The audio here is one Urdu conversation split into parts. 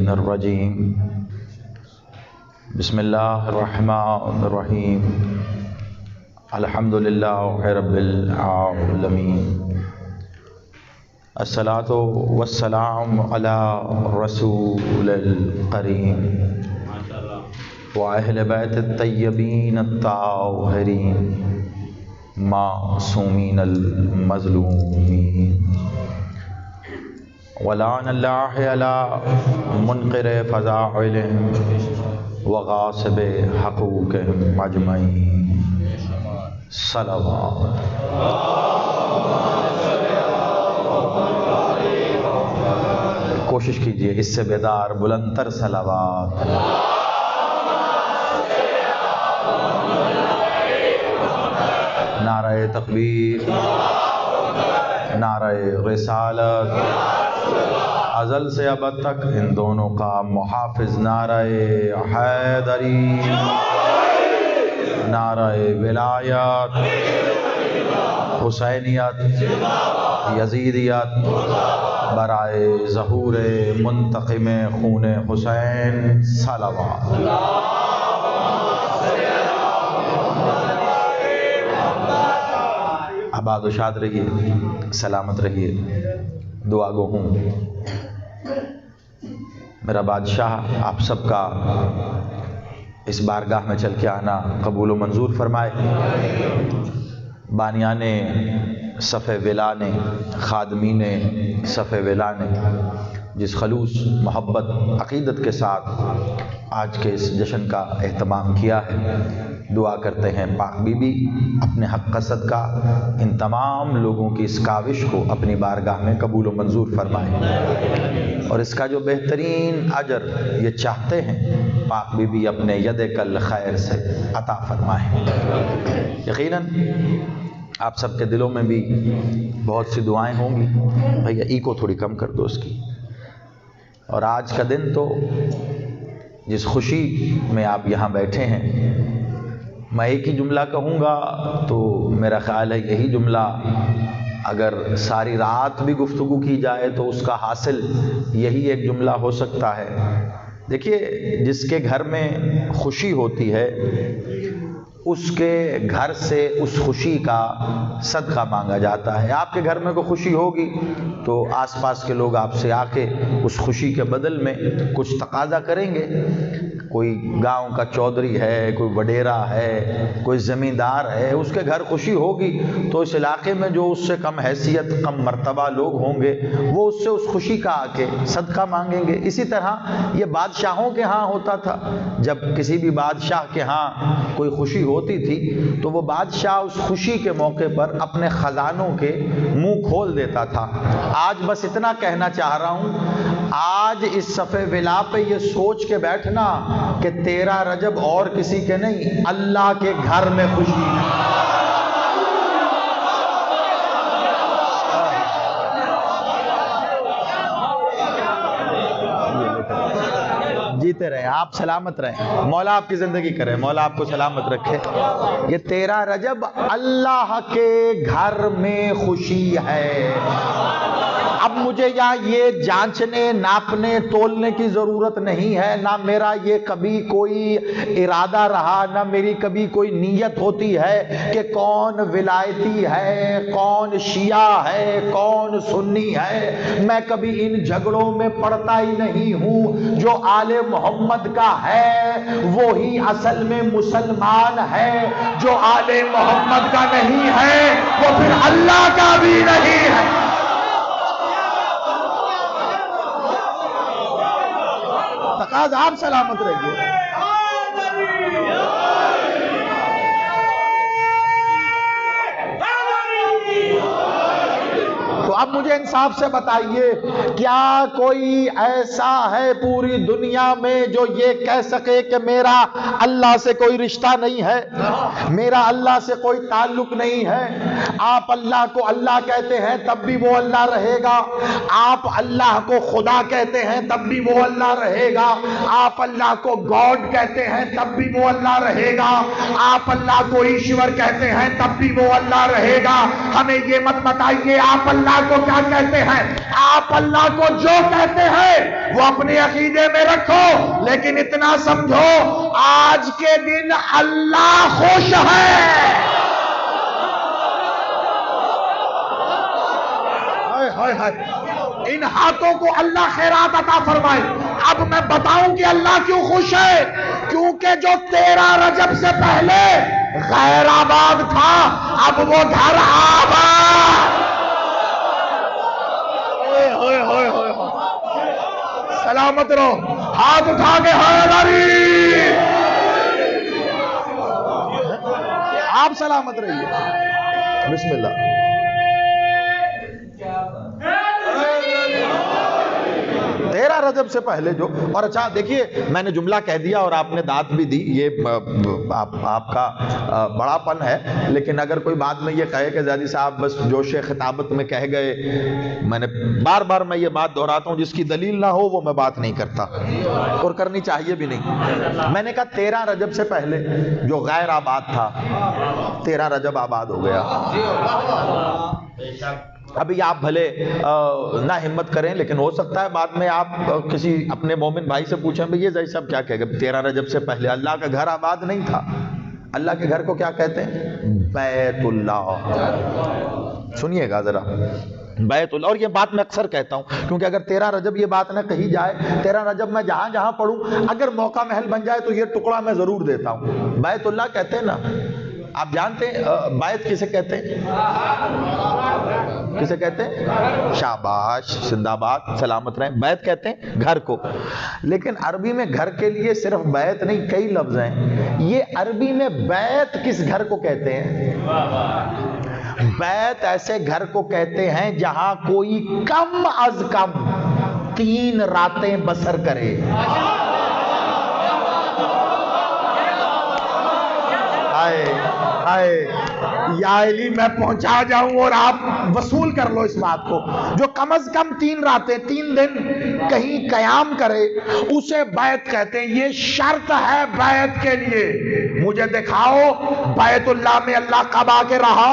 الشیطان الرجیم بسم اللہ الرحمن الرحیم الحمدللہ رب العالمین الصلاۃ والسلام علی رسول الکریم وأہل بیت الطیبین الطاہرین معصومین المظلومین ولعن اللہ علی منکر فضائلہم وغاصب حقوقہم اجمعین صلوات۔ کوشش کیجئے اس سے بیدار بلندتر صلوات۔ نعرہ تکبیر، نعرہ رسالت، ازل سے ابد تک ان دونوں کا محافظ نعرہ حیدری، نعرہ ولایت، حسینیت، یزیدیت، برائے ظہور منتقم خون حسین صلوات۔ آباد و شاد رہیے، سلامت رہیے، دعا گو ہوں۔ میرا بادشاہ آپ سب کا اس بارگاہ میں چل کے آنا قبول و منظور فرمائے۔ بانیان صف ولا نے، خادمین صف ولا نے جس خلوص محبت عقیدت کے ساتھ آج کے اس جشن کا اہتمام کیا ہے، دعا کرتے ہیں پاک بی بی اپنے حق کا صدقہ ان تمام لوگوں کی اس کاوش کو اپنی بارگاہ میں قبول و منظور فرمائے، اور اس کا جو بہترین اجر یہ چاہتے ہیں پاک بی بی اپنے ید کل خیر سے عطا فرمائے۔ یقیناً آپ سب کے دلوں میں بھی بہت سی دعائیں ہوں گی۔ بھیا ایکو تھوڑی کم کر دو اس کی۔ اور آج کا دن تو جس خوشی میں آپ یہاں بیٹھے ہیں، میں ایک ہی جملہ کہوں گا تو میرا خیال ہے یہی جملہ اگر ساری رات بھی گفتگو کی جائے تو اس کا حاصل یہی ایک جملہ ہو سکتا ہے۔ دیکھیے، جس کے گھر میں خوشی ہوتی ہے اس کے گھر سے اس خوشی کا صدقہ مانگا جاتا ہے۔ آپ کے گھر میں کوئی خوشی ہوگی تو آس پاس کے لوگ آپ سے آ کے اس خوشی کے بدل میں کچھ تقاضا کریں گے۔ کوئی گاؤں کا چودھری ہے، کوئی وڈیرا ہے، کوئی زمیندار ہے، اس کے گھر خوشی ہوگی تو اس علاقے میں جو اس سے کم حیثیت، کم مرتبہ لوگ ہوں گے وہ اس سے اس خوشی کا آ کے صدقہ مانگیں گے۔ اسی طرح یہ بادشاہوں کے ہاں ہوتا تھا۔ جب کسی بھی بادشاہ کے ہاں کوئی خوشی ہوتی تھی تو وہ بادشاہ اس خوشی کے موقع پر اپنے خزانوں کے منہ کھول دیتا تھا۔ آج بس اتنا کہنا چاہ رہا ہوں، آج اس صفحے ولا پہ یہ سوچ کے بیٹھنا کہ 13 رجب اور کسی کے نہیں، اللہ کے گھر میں خوشی ہے۔ جیتے رہیں، آپ سلامت رہیں، مولا آپ کی زندگی کرے، مولا آپ کو سلامت رکھے۔ یہ 13 رجب اللہ کے گھر میں خوشی ہے۔ اب مجھے یہاں یہ جانچنے، ناپنے، تولنے کی ضرورت نہیں ہے، نہ میرا یہ کبھی کوئی ارادہ رہا، نہ میری کبھی کوئی نیت ہوتی ہے کہ کون ولایتی ہے، کون شیعہ ہے، کون سنی ہے۔ میں کبھی ان جھگڑوں میں پڑتا ہی نہیں ہوں۔ جو آل محمد کا ہے وہی اصل میں مسلمان ہے، جو آل محمد کا نہیں ہے وہ پھر اللہ کا بھی نہیں ہے۔ تقاضا آپ سلامت رہیے۔ تو اب مجھے انصاف سے بتائیے، کیا کوئی ایسا ہے پوری دنیا میں جو یہ کہہ سکے کہ میرا اللہ سے کوئی رشتہ نہیں ہے، میرا اللہ سے کوئی تعلق نہیں ہے؟ آپ اللہ کو اللہ کہتے ہیں تب بھی وہ اللہ رہے گا، آپ اللہ کو خدا کہتے ہیں تب بھی وہ اللہ رہے گا، آپ اللہ کو گاڈ کہتے ہیں تب بھی وہ اللہ رہے گا، آپ اللہ کو ایشور کہتے ہیں تب بھی وہ اللہ رہے گا۔ ہمیں یہ مت بتائیے آپ اللہ کو کو کیا کہتے ہیں؟ آپ اللہ کو جو کہتے ہیں وہ اپنے عقیدے میں رکھو، لیکن اتنا سمجھو آج کے دن اللہ خوش ہے۔ ان ہاتھوں کو اللہ خیرات عطا فرمائے۔ اب میں بتاؤں کہ اللہ کیوں خوش ہے؟ کیونکہ جو 13 رجب سے پہلے غیر آباد تھا اب وہ گھر آباد۔ سلامت رہو، ہاتھ اٹھا کے حیدری، آپ سلامت رہیے۔ بسم اللہ۔ رجب سے پہلے جو، اور اچھا دیکھیے میں نے جملہ کہہ دیا اور آپ نے داد بھی دی، یہ آپ کا بڑا پن ہے، لیکن اگر کوئی بعد میں یہ کہے کہ زیادی صاحب بس جوش خطابت میں کہہ گئے، میں نے بار بار میں یہ بات دہراتا ہوں، جس کی دلیل نہ ہو وہ میں بات نہیں کرتا اور کرنی چاہیے بھی نہیں۔ میں نے کہا 13 رجب سے پہلے جو غیر آباد تھا 13 رجب آباد ہو گیا۔ ابھی آپ بھلے نہ ہمت کریں، لیکن ہو سکتا ہے بعد میں آپ کسی اپنے مومن بھائی سے پوچھیں بھئی یہ زئی صاحب کیا کہے گا، 13 رجب سے پہلے اللہ کا گھر آباد نہیں تھا۔ اللہ کے گھر کو کیا کہتے ہیں؟ بیت اللہ۔ سنیے گا ذرا، بیت اللہ۔ اور یہ بات میں اکثر کہتا ہوں کیونکہ اگر 13 رجب یہ بات نہ کہی جائے، 13 رجب میں جہاں جہاں پڑھوں، اگر موقع محل بن جائے تو یہ ٹکڑا میں ضرور دیتا ہوں۔ بیت اللہ کہتے ہیں نا، آپ جانتے ہیں بیت کسے کہتے ہیں؟ کسے کہتے ہیں؟ شاباش، زندہ باد، سلامت رہیں۔ بیت کہتے ہیں گھر کو، لیکن عربی میں گھر کے لیے صرف بیت نہیں، کئی لفظ ہیں۔ یہ عربی میں بیت کس گھر کو کہتے ہیں؟ بیت ایسے گھر کو کہتے ہیں جہاں کوئی کم از کم 3 راتیں بسر کرے۔ یا علی میں پہنچا جاؤں اور آپ وصول کر لو اس بات کو، جو کم از کم 3 راتیں 3 دن کہیں قیام کرے اسے بیت کہتے ہیں۔ یہ شرط ہے بیت کے لیے۔ مجھے دکھاؤ بیت اللہ میں اللہ کب آ کے رہا؟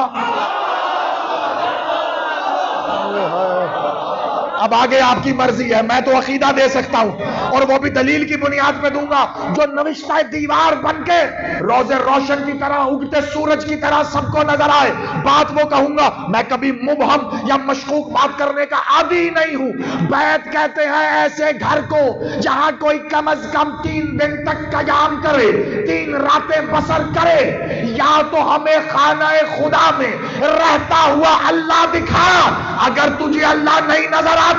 اب آگے آپ کی مرضی ہے، میں تو عقیدہ دے سکتا ہوں اور وہ بھی دلیل کی بنیاد پہ دوں گا جو نوشتہ دیوار بن کے روزے روشن کی طرح، اگتے سورج کی طرح سب کو نظر آئے۔ بات وہ کہوں گا، میں کبھی مبہم یا مشکوک بات کرنے کا عادی ہی نہیں ہوں۔ بیت کہتے ہیں ایسے گھر کو جہاں کوئی کم از کم 3 دن تک قیام کرے، 3 راتیں بسر کرے۔ یا تو ہمیں خانہ خدا میں رہتا ہوا اللہ دکھا، اگر تجھے اللہ نہیں نظر آتا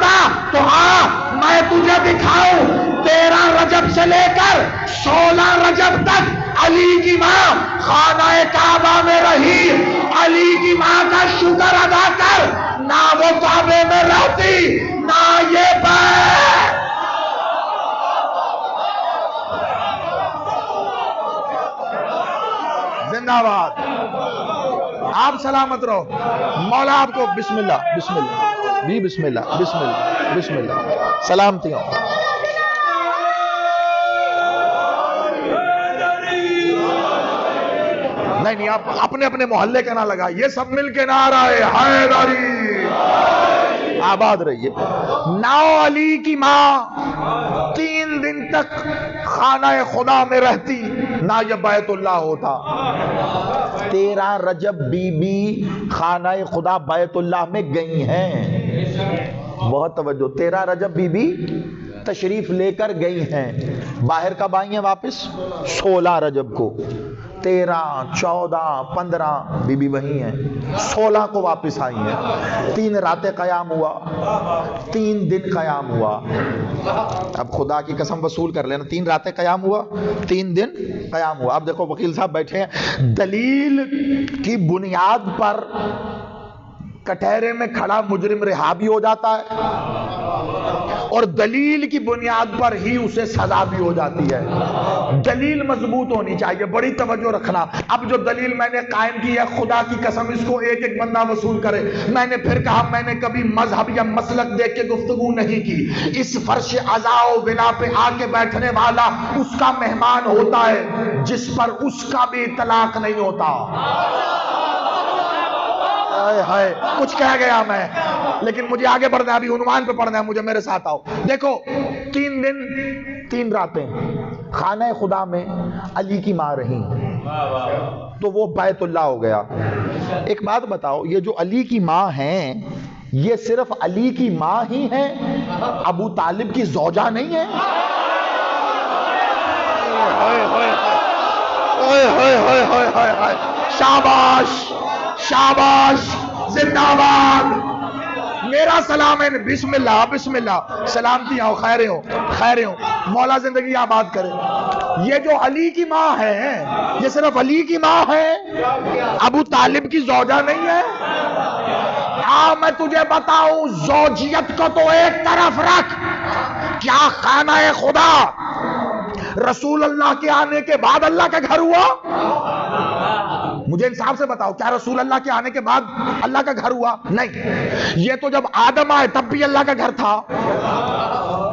تو ہاں میں تجھے دکھاؤں 13 رجب سے لے کر 16 رجب تک علی کی ماں خانہ کعبہ میں رہی۔ علی کی ماں کا شکر ادا کر، نہ وہ کعبے میں رہتی نہ یہ بیت۔ زندہ باد، آپ سلامت رہو۔ مولا آپ کو بسم اللہ، بسم اللہ بھی، بسم اللہ، بسم اللہ، بسم اللہ، سلامتی ہوں۔ نہیں آپ اپنے اپنے محلے کا نہ لگا، یہ سب مل کے نعرہ حیدری، آباد رہیے۔ ناؤ علی کی ماں 3 دن تک خانہ خدا میں رہتی، نہ یہ بیت اللہ ہوتا۔ 13 رجب بی بی خانہ خدا بیت اللہ میں گئی ہیں۔ بہت توجہ، 13 رجب بی بی تشریف لے کر گئی ہیں۔ باہر کب آئی ہیں واپس؟ 16 رجب کو۔ 13، 14، 15 بی بی وہی ہیں، 16 کو واپس آئی ہیں۔ 3 راتیں قیام ہوا، 3 دن قیام ہوا۔ اب خدا کی قسم وصول کر لینا، 3 راتیں قیام ہوا، 3 دن قیام ہوا۔ اب دیکھو وکیل صاحب بیٹھے ہیں، دلیل کی بنیاد پر کٹہرے میں کھڑا مجرم رہا بھی ہو جاتا ہے اور دلیل کی بنیاد پر ہی اسے سزا بھی ہو جاتی ہے۔ دلیل مضبوط ہونی چاہیے، بڑی توجہ رکھنا۔ اب جو دلیل میں نے قائم کی ہے، خدا کی قسم اس کو ایک ایک بندہ وصول کرے۔ میں نے پھر کہا، میں نے کبھی مذہب یا مسلک دیکھ کے گفتگو نہیں کی۔ اس فرش عزا و بنا پہ آ کے بیٹھنے والا اس کا مہمان ہوتا ہے جس پر اس کا بھی اطلاق نہیں ہوتا۔ کچھ کہہ گیا میں، لیکن مجھے آگے بڑھنا ہے، ابھی عنوان پہ پڑھنا ہے مجھے، میرے ساتھ آؤ۔ دیکھو 3 دن 3 راتیں خانہ خدا میں علی کی ماں رہی تو وہ بیت اللہ ہو گیا۔ ایک بات بتاؤ، یہ جو علی کی ماں ہیں یہ صرف علی کی ماں ہی ہیں، ابو طالب کی زوجہ نہیں ہے؟ شاباش شاباش، زندہ باد، میرا سلام ہے، بسم اللہ بسم اللہ، سلامتی ہو، خیریں ہو خیریں ہو، مولا زندگی آباد کرے۔ یہ جو علی کی ماں ہے یہ صرف علی کی ماں ہے، ابو طالب کی زوجہ نہیں ہے؟ میں تجھے بتاؤں، زوجیت کو تو ایک طرف رکھ، کیا خانہ خدا رسول اللہ کے آنے کے بعد اللہ کا گھر ہوا؟ مجھے انصاف سے بتاؤ، کیا رسول اللہ کے آنے کے بعد اللہ کا گھر ہوا؟ نہیں، یہ تو جب آدم آئے تب بھی اللہ کا گھر تھا،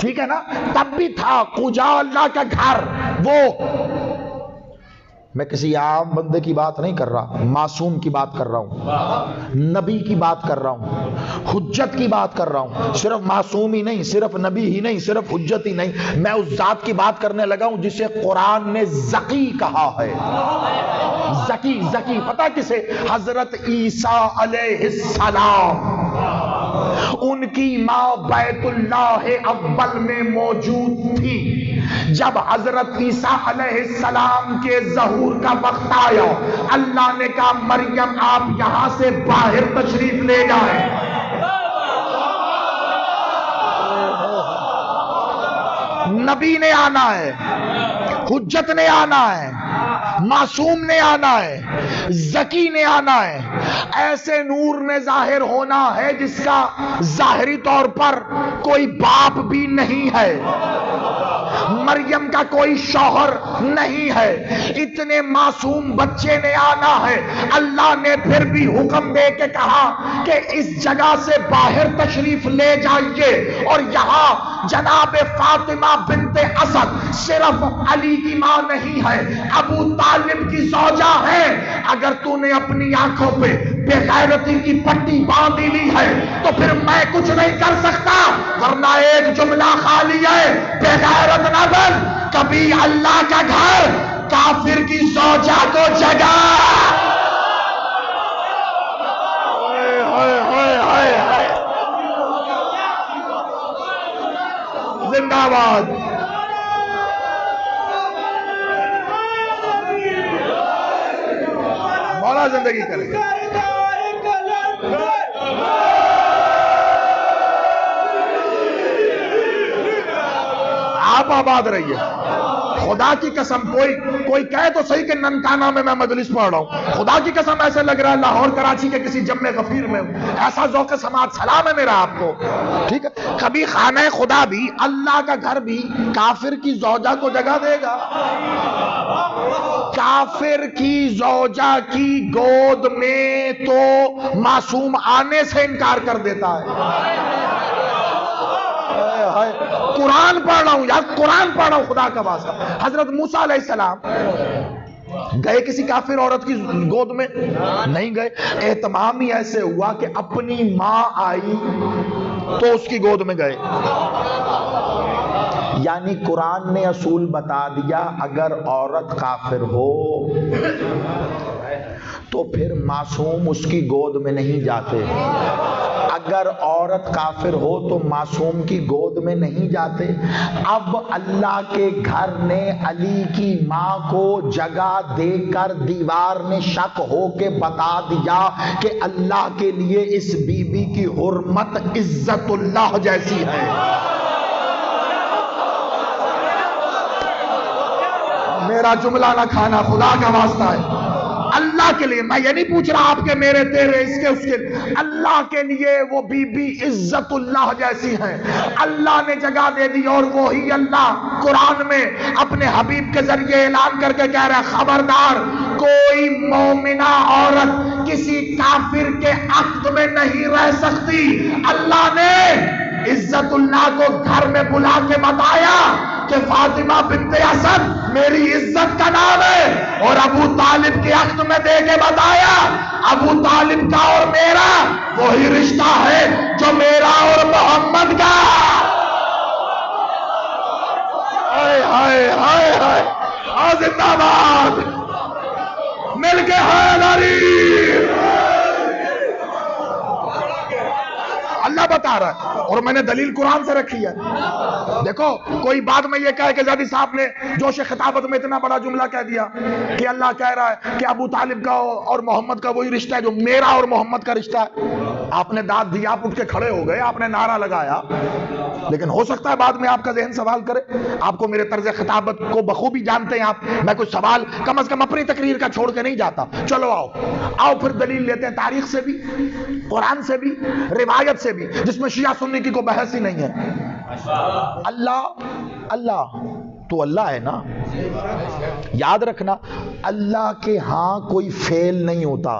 ٹھیک ہے نا، تب بھی تھا قجا اللہ کا گھر۔ وہ میں کسی عام بندے کی بات نہیں کر رہا، معصوم کی بات کر رہا ہوں، نبی کی بات کر رہا ہوں، حجت کی بات کر رہا ہوں، صرف معصوم ہی نہیں، صرف نبی ہی نہیں، صرف حجت ہی نہیں، میں اس ذات کی بات کرنے لگا ہوں جسے قرآن نے ذکی کہا ہے۔ ذکی، ذکی پتہ کسے؟ حضرت عیسیٰ علیہ السلام، ان کی ماں بیت اللہ اول میں موجود تھی۔ جب حضرت عیسیٰ علیہ السلام کے ظہور کا وقت آیا، اللہ نے کہا مریم آپ یہاں سے باہر تشریف لے جائیں۔ نبی نے آنا ہے، حجت نے آنا ہے، معصوم نے آنا ہے، ذکی نے آنا ہے، ایسے نور نے ظاہر ہونا ہے جس کا ظاہری طور پر کوئی باپ بھی نہیں ہے، مریم کا کوئی شوہر نہیں ہے، اتنے معصوم بچے نے آنا ہے۔ اللہ نے پھر بھی حکم دے کے کہا کہ اس جگہ سے باہر تشریف لے جائیے، اور یہاں جناب فاطمہ بنت اسد صرف علی کی ماں نہیں ہے، ابو طالب کی زوجہ ہے۔ اگر تو نے اپنی آنکھوں پہ بے غیرتی کی پٹی باندھی لی ہے تو پھر میں کچھ نہیں کر سکتا، ورنہ ایک جملہ خالی ہے، بے غیرت نہ بن، کبھی اللہ کا گھر کافر کی زوجہ کو جگا۔ زندہ باد۔ مولا زندگی کرے۔ آپ آباد رہیے، خدا کی قسم، کوئی کہے تو صحیح کہ ننکانہ میں مجلس پڑھ رہا ہوں، خدا کی قسم ایسے لگ رہا ہے لاہور کراچی کے کسی جمع غفیر میں ہوں، ایسا ذوق سماعت سلام ہے میرا آپ کو، ٹھیک ہے؟ کبھی خانہ خدا بھی، اللہ کا گھر بھی کافر کی زوجہ کو جگہ دے گا؟ کافر کی زوجہ کی گود میں تو معصوم آنے سے انکار کر دیتا ہے۔ قرآن پڑھ رہا ہوں یار، قرآن پڑھ رہا ہوں، خدا کا واسطہ۔ حضرت موسیٰ علیہ السلام گئے کسی کافر عورت کی گود میں؟ نہیں گئے، اہتمام ہی ایسے ہوا کہ اپنی ماں آئی تو اس کی گود میں گئے۔ یعنی قرآن نے اصول بتا دیا، اگر عورت کافر ہو تو پھر معصوم اس کی گود میں نہیں جاتے، اگر عورت کافر ہو تو معصوم کی گود میں نہیں جاتے۔ اب اللہ کے گھر نے علی کی ماں کو جگہ دے کر دیوار نے شک ہو کے بتا دیا کہ اللہ کے لیے اس بی بی کی حرمت عزت اللہ جیسی ہے۔ میرا جملہ نہ کھانا، خدا کا واسطہ ہے، اللہ کے لیے، میں یہ نہیں پوچھ رہا آپ کے میرے تیرے اس کے اس کے، اللہ کے لیے وہ بی بی عزت اللہ جیسی ہیں۔ اللہ نے جگہ دے دی، اور وہی اللہ قرآن میں اپنے حبیب کے ذریعے اعلان کر کے کہہ رہا ہے خبردار کوئی مومنہ عورت کسی کافر کے عقد میں نہیں رہ سکتی۔ اللہ نے عزت اللہ کو گھر میں بلا کے بتایا کہ فاطمہ بنت اسد میری عزت کا نام ہے، اور ابو طالب کے عقد میں دے کے بتایا ابو طالب کا اور میرا وہی رشتہ ہے جو میرا اور محمد کا۔ ہائے ہائے ہائے ہائے، زندہ باد، مل کے حیدری۔ اللہ بتا رہا ہے، اور میں نے دلیل قرآن سے رکھی ہے۔ دیکھو کوئی بعد میں یہ کہے کہ زیدی صاحب نے جوش خطابت میں اتنا بڑا جملہ کہہ دیا کہ اللہ کہہ رہا ہے کہ ابو طالب کا اور محمد کا وہی رشتہ ہے جو میرا اور محمد کا رشتہ ہے۔ آپ نے داد دی، آپ اٹھ کے کھڑے ہو گئے، آپ نے نعرہ لگایا، لیکن ہو سکتا ہے بعد میں آپ کا ذہن سوال کرے۔ آپ کو میرے طرز خطابت کو بخوبی جانتے ہیں آپ، میں کچھ سوال کم از کم اپنی تقریر کا چھوڑ کے نہیں جاتا۔ چلو آؤ پھر دلیل لیتے ہیں، تاریخ سے بھی، قرآن سے بھی، روایت سے بھی، جس میں شیعہ سنی کی کوئی بحث ہی نہیں ہے۔ اللہ تو اللہ ہے نا، یاد رکھنا اللہ کے ہاں کوئی فیل نہیں ہوتا۔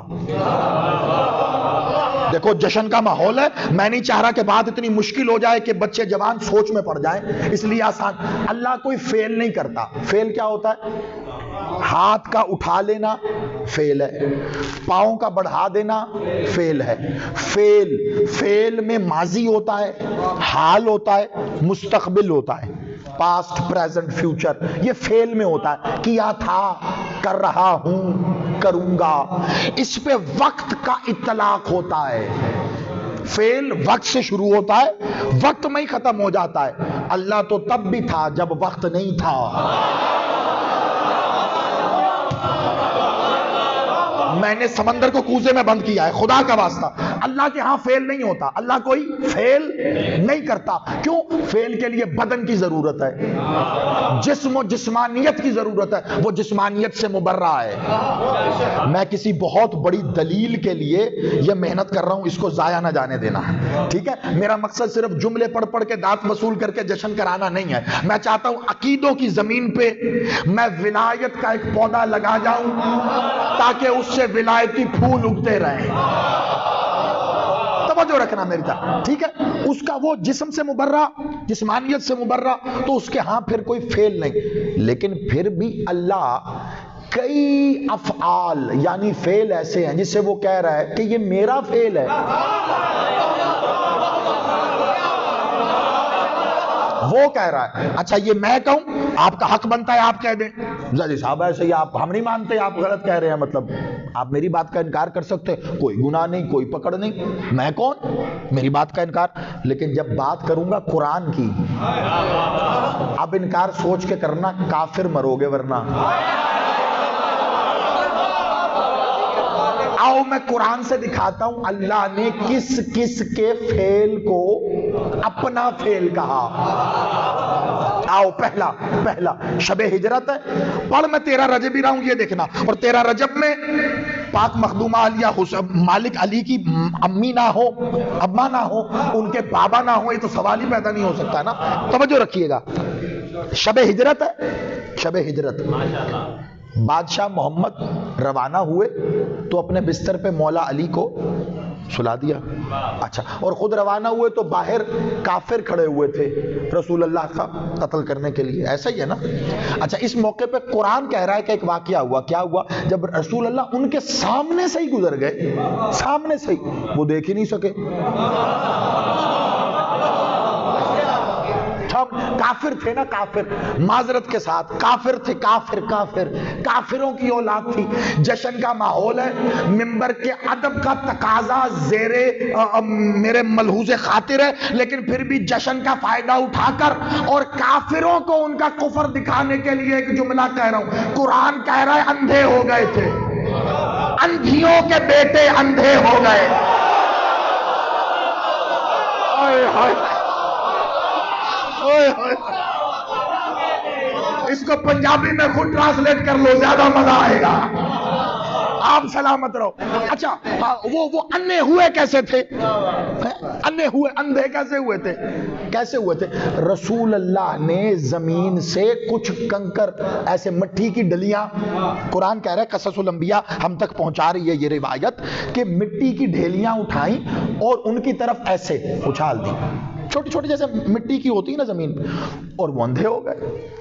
دیکھو جشن کا ماحول ہے، میں نہیں چاہ رہا کہ بات اتنی مشکل ہو جائے کہ بچے جوان سوچ میں پڑ جائیں، اس لیے آسان۔ اللہ کوئی فیل نہیں کرتا۔ فیل کیا ہوتا ہے؟ ہاتھ کا اٹھا لینا فیل ہے، پاؤں کا بڑھا دینا فیل ہے۔ فیل میں ماضی ہوتا ہے، حال ہوتا ہے، مستقبل ہوتا ہے، پاسٹ، پریزنٹ، فیوچر، یہ فیل میں ہوتا ہے۔ کیا تھا، کر رہا ہوں، کروں گا، اس پہ وقت کا اطلاق ہوتا ہے۔ فیل وقت سے شروع ہوتا ہے، وقت میں ہی ختم ہو جاتا ہے۔ اللہ تو تب بھی تھا جب وقت نہیں تھا۔ میں نے سمندر کو کوزے میں بند کیا ہے، خدا کا واسطہ۔ اللہ کے ہاں فیل نہیں ہوتا، اللہ کوئی فیل نہیں کرتا۔ کیوں؟ فیل کے لیے بدن کی ضرورت ہے، جسم و جسمانیت کی ضرورت ہے، وہ جسمانیت سے مبرہ ہے۔ میں کسی بہت بڑی دلیل کے لیے یہ محنت کر رہا ہوں، اس کو ضائع نہ جانے دینا، ٹھیک ہے؟ میرا مقصد صرف جملے پڑھ پڑھ کے دانت وصول کر کے جشن کرانا نہیں ہے۔ میں چاہتا ہوں عقیدوں کی زمین پہ میں ولایت کا ایک پودا لگا جاؤں تاکہ اس سے ولایتی پھول اگتے رہیں۔ توجہ رکھنا میری طرف، ٹھیک ہے؟ اس کا وہ جسم سے مبرہ، جسمانیت سے مبرہ، تو اس کے ہاں پھر کوئی فیل نہیں۔ لیکن پھر بھی اللہ کئی افعال یعنی فیل ایسے ہیں جس سے وہ کہہ رہا ہے کہ یہ میرا فیل ہے، وہ کہہ رہا ہے۔ اچھا یہ میں کہوں، آپ کا حق بنتا ہے آپ کہہ دیں زیدی صاحب ایسے ہی آپ، ہم نہیں مانتے، آپ غلط کہہ رہے ہیں، مطلب آپ میری بات کا انکار کر سکتے، کوئی گناہ نہیں، کوئی پکڑ نہیں، میں کون میری بات کا انکار۔ لیکن جب بات کروں گا قرآن کی، اب انکار سوچ کے کرنا، کافر مرو گے ورنہ۔ آؤ میں قرآن سے دکھاتا ہوں اللہ نے کس کس کے فعل کو اپنا فعل کہا۔ آؤ پہلا شب ہجرت ہے، پڑھ میں 13 رجب ہی رہا ہوں، یہ دیکھنا۔ اور 13 رجب میں پاک مخدومہ علیہ مالک علی کی امی نہ ہو، ابا نہ ہو، ان کے بابا نہ ہو، یہ تو سوال ہی پیدا نہیں ہو سکتا نا۔ توجہ رکھیے گا، شب ہجرت ہے، شب ہجرت۔ بادشاہ محمد روانہ ہوئے تو اپنے بستر پہ مولا علی کو سلا دیا۔ اچھا، اور خود روانہ ہوئے تو باہر کافر کھڑے ہوئے تھے رسول اللہ کا قتل کرنے کے لیے، ایسا ہی ہے نا؟ اچھا، اس موقع پہ قرآن کہہ رہا ہے کہ ایک واقعہ ہوا۔ کیا ہوا؟ جب رسول اللہ ان کے سامنے سے ہی گزر گئے، سامنے سے ہی، وہ دیکھ ہی نہیں سکے۔ کافر تھے نا، کافر، معذرت کے ساتھ کافر تھے، کافروں کی اولاد تھی۔ جشن کا ماحول ہے، ممبر کے ادب کا تقاضا زیر میرے ملحوظ خاطر ہے، لیکن پھر بھی جشن کا فائدہ اٹھا کر اور کافروں کو ان کا کفر دکھانے کے لیے ایک جملہ کہہ رہا ہوں۔ قرآن کہہ رہا ہے اندھے ہو گئے تھے، اندھیوں کے بیٹے اندھے ہو گئے۔ اس کو پنجابی میں خود ٹرانسلیٹ کر لو، زیادہ مزہ آئے گا، آپ سلامت رہو۔ اچھا، وہ اندھے ہوئے کیسے تھے؟ اندھے ہوئے، اندھے کیسے ہوئے تھے؟ کیسے ہوئے تھے؟ رسول اللہ نے زمین سے کچھ کنکر، ایسے مٹی کی ڈلیاں، قرآن کہہ رہا ہے قصص الانبیاء ہم تک پہنچا رہی ہے یہ روایت، کہ مٹی کی ڈھیلیاں اٹھائیں اور ان کی طرف ایسے اچھال دی، چھوٹی چھوٹی جیسے مٹی کی ہوتی ہے نا زمین، اور وہ اندھے ہو گئے۔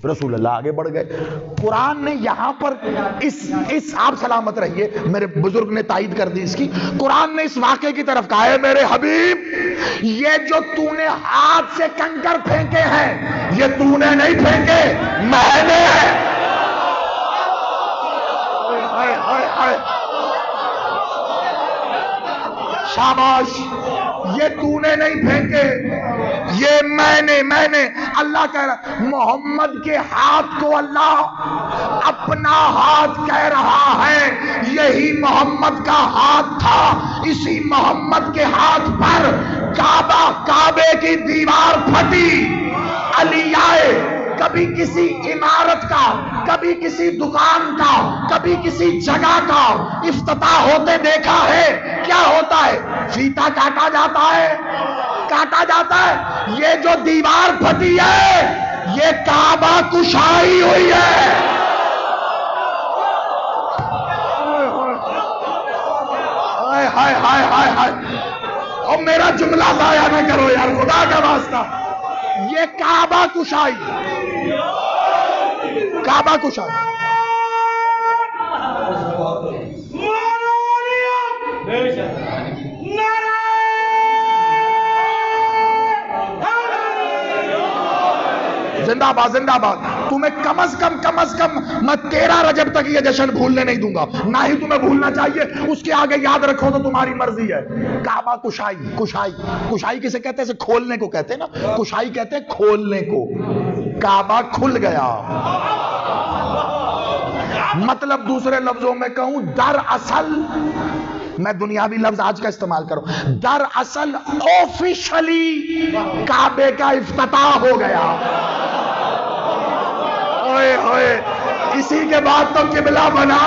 رسول اللہ آگے بڑھ گئے. قرآن نے یہاں پر اس آپ سلامت رہیے، میرے بزرگ نے تائید کر دی اس کی. قرآن نے اس واقعے کی طرف کہا ہے میرے حبیب یہ جو تو نے ہاتھ سے کنکر پھینکے ہیں یہ تو نے نہیں پھینکے، میں نے. شاباش، یہ تو نے نہیں پھینکے، یہ میں نے. اللہ کہہ رہا محمد کے ہاتھ کو اللہ اپنا ہاتھ کہہ رہا ہے، یہی محمد کا ہاتھ تھا. اسی محمد کے ہاتھ پر کعبے کی دیوار پھٹی. علی آئے، کبھی کسی عمارت کا، کبھی کسی دکان کا، کبھی کسی جگہ کا افتتاح ہوتے دیکھا ہے؟ کیا ہوتا ہے؟ فیتا کاٹا جاتا ہے. یہ جو دیوار پھٹی ہے یہ کعبہ کشائی ہوئی ہے. ہائے اور میرا جملہ ضائع نہ کرو یار، خدا کا واسطہ. یہ کعبہ کشائی. زندہ باد. تمہیں کم از کم میں 13 رجب تک یہ جشن بھولنے نہیں دوں گا، نہ ہی تمہیں بھولنا چاہیے. اس کے آگے یاد رکھو تو تمہاری مرضی ہے. کعبہ کشائی کسے کہتے ہیں؟ کھولنے کو کہتے ہیں نا، کشائی کہتے ہیں کھولنے کو. کعبہ کھل گیا. مطلب دوسرے لفظوں میں کہوں، دراصل میں دنیاوی لفظ آج کا استعمال کروں، دراصل آفیشلی کعبے کا افتتاح ہو گیا. اسی کے بعد تو قبلہ بنا.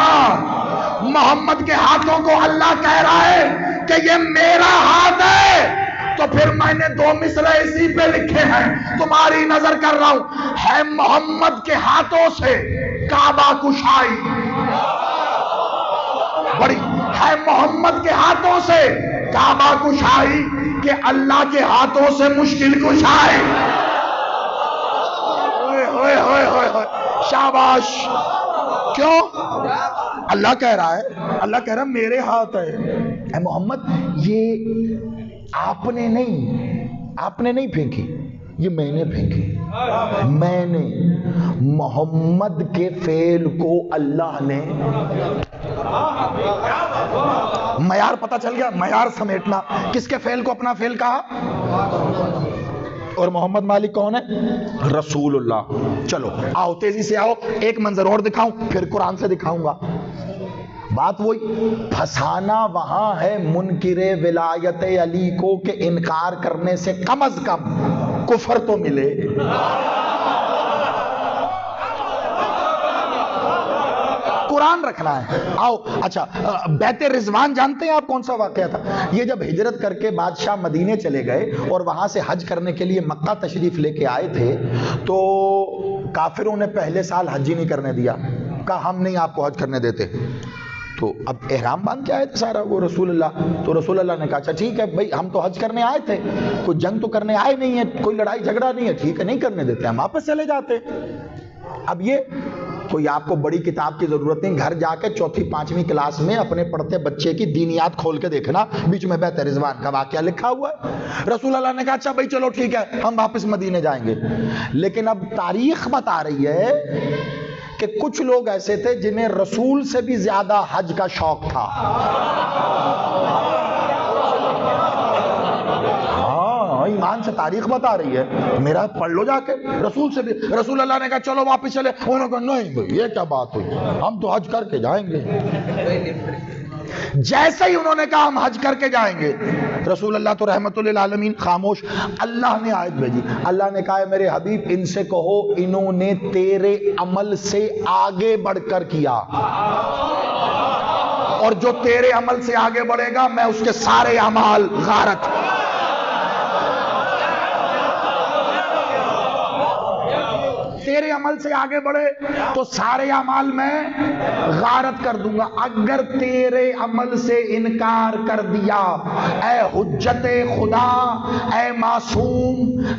محمد کے ہاتھوں کو اللہ کہہ رہا ہے کہ یہ میرا ہاتھ ہے، تو پھر میں نے 2 مصرع اسی پہ لکھے ہیں، تمہاری نظر کر رہا ہوں. ہے محمد کے ہاتھوں سے کعبہ کشائی بڑی، ہے محمد کے ہاتھوں سے کعبہ کشائی کہ اللہ کے ہاتھوں سے مشکل کشائی. شاباش. کیوں؟ اللہ کہہ رہا ہے میرے ہاتھ ہے. اے محمد یہ آپ نے نہیں پھینکی، یہ میں نے پھینکی. میں نے محمد کے فعل کو اللہ نے. معیار پتہ چل گیا، معیار سمیٹنا. کس کے فعل کو اپنا فعل کہا؟ اور محمد مالک کون ہے؟ رسول اللہ. چلو آؤ تیزی سے آؤ، ایک منظر اور دکھاؤں پھر قرآن سے دکھاؤں گا. بات وہی، پھنسانا وہاں ہے منکر ولایت علی کو کہ انکار کرنے سے کم از کم کفر تو ملے. قرآن رکھنا ہے. آؤ. اچھا، بیت رضوان جانتے ہیں آپ کون سا واقعہ تھا؟ یہ جب ہجرت کر کے بادشاہ مدینے چلے گئے اور وہاں سے حج کرنے کے لیے مکہ تشریف لے کے آئے تھے، تو کافروں نے پہلے سال حج ہی نہیں کرنے دیا. کہا ہم نہیں آپ کو حج کرنے دیتے. تو اب احرام باندھ کے آئے تھے سارا وہ رسول اللہ. تو رسول اللہ نے کہا اچھا ٹھیک ہے بھائی، ہم تو حج کرنے آئے تھے، کوئی جنگ تو کرنے آئے نہیں ہے، کوئی لڑائی جھگڑا نہیں ہے، ٹھیک ہے نہیں کرنے دیتے، ہم واپس چلے جاتے. اب یہ کوئی آپ کو بڑی کتاب کی ضرورت نہیں، گھر جا کے 4th 5ویں کلاس میں اپنے پڑھتے بچے کی دینیات کھول کے دیکھنا، بیچ میں بیت رضوان کا واقعہ لکھا ہوا ہے. رسول اللہ نے کہا اچھا بھائی چلو ٹھیک ہے ہم واپس مدینے جائیں گے. لیکن اب تاریخ بتا رہی ہے کہ کچھ لوگ ایسے تھے جنہیں رسول سے بھی زیادہ حج کا شوق تھا. ایمان سے تاریخ بتا رہی ہے، میرا پڑھ لو جا کے. رسول سے بھی، رسول اللہ نے کہا چلو واپس چلے، انہوں نے کہا نہیں بھائی یہ کیا بات ہوئی، ہم تو حج کر کے جائیں گے. جیسے ہی انہوں نے کہا ہم حج کر کے جائیں گے، رسول اللہ تو رحمت للعالمین خاموش. اللہ نے آیت بھیجی. اللہ نے کہا میرے حبیب ان سے کہو انہوں نے تیرے عمل سے آگے بڑھ کر کیا، اور جو تیرے عمل سے آگے بڑھے گا میں اس کے سارے اعمال غارت. تیرے عمل سے آگے بڑھے تو سارے اعمال میں غارت کر دوں گا، اگر تیرے عمل سے انکار کر دیا، اے حجت خدا، اے معصوم،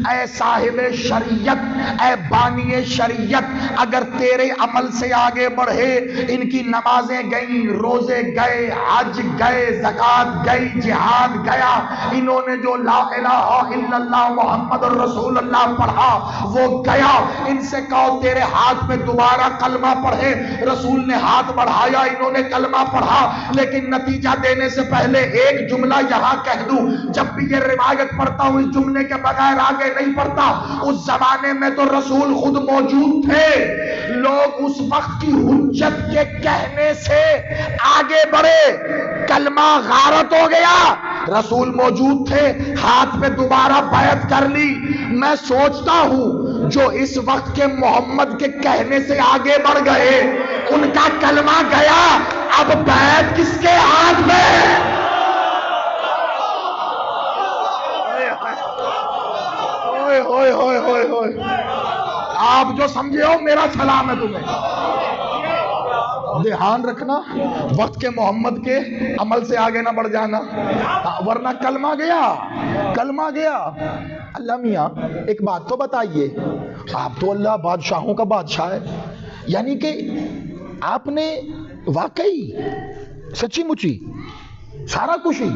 اے صاحب شریعت، اے بانی شریعت، اگر تیرے عمل سے آگے بڑھے، ان کی نمازیں گئیں، روزے گئے، حج گئے، زکات گئی، جہاد گیا، انہوں نے جو لا الہ الا اللہ محمد الرسول اللہ پڑھا وہ گیا، ان سے کہو تیرے ہاتھ پہ دوبارہ کلمہ پڑھے، رسول نے ہاتھ بڑھایا، انہوں نے کلمہ پڑھا، لیکن نتیجہ دینے سے پہلے ایک جملہ یہاں کہہ دوں، جب بھی یہ روایت پڑھتا ہوں اس جملے کے بغیر آگے نہیں پڑھتا، اس زمانے میں تو رسول خود موجود تھے، لوگ اس وقت کی حجت کے کہنے سے آگے بڑھے، کلمہ غارت ہو گیا، رسول موجود تھے، ہاتھ پہ دوبارہ بیعت کر لی۔ میں سوچتا ہوں جو اس وقت کے محمد کے کہنے سے آگے بڑھ گئے، ان کا کلمہ گیا، اب بیعت کس کے ہاتھ میں؟ ہوئے ہوئے ہوئے ہوئے، آپ جو سمجھے ہو میرا سلام ہے تمہیں۔ دھیان رکھنا، وقت کے محمد کے عمل سے آگے نہ بڑھ جانا، ورنہ کلمہ گیا، کلمہ گیا۔ اللہ میاں ایک بات تو بتائیے، آپ تو اللہ بادشاہوں کا بادشاہ ہے، یعنی کہ آپ نے واقعی سچی مچی سارا کچھ ہی؟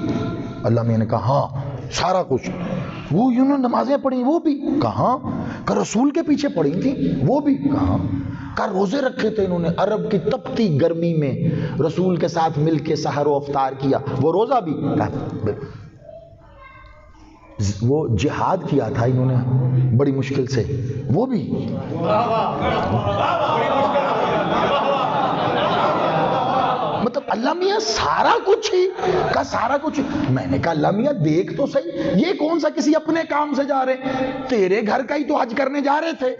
اللہ میاں نے کہا ہاں سارا کچھ۔ وہ یوں نمازیں پڑھی وہ بھی؟ کہاں؟ کہ رسول کے پیچھے پڑھی تھی وہ بھی؟ کہاں؟ کہ روزے رکھے تھے انہوں نے عرب کی تپتی گرمی میں رسول کے ساتھ مل کے سحر و افطار کیا، وہ روزہ بھی؟ وہ جہاد کیا تھا انہوں نے بڑی مشکل سے، وہ بھی؟ مطلب اللہ میاں سارا کچھ ہی کا سارا کچھ۔ میں نے کہا اللہ میاں دیکھ تو صحیح، یہ کون سا کسی اپنے کام سے جا رہے، تیرے گھر کا ہی تو حج کرنے جا رہے تھے،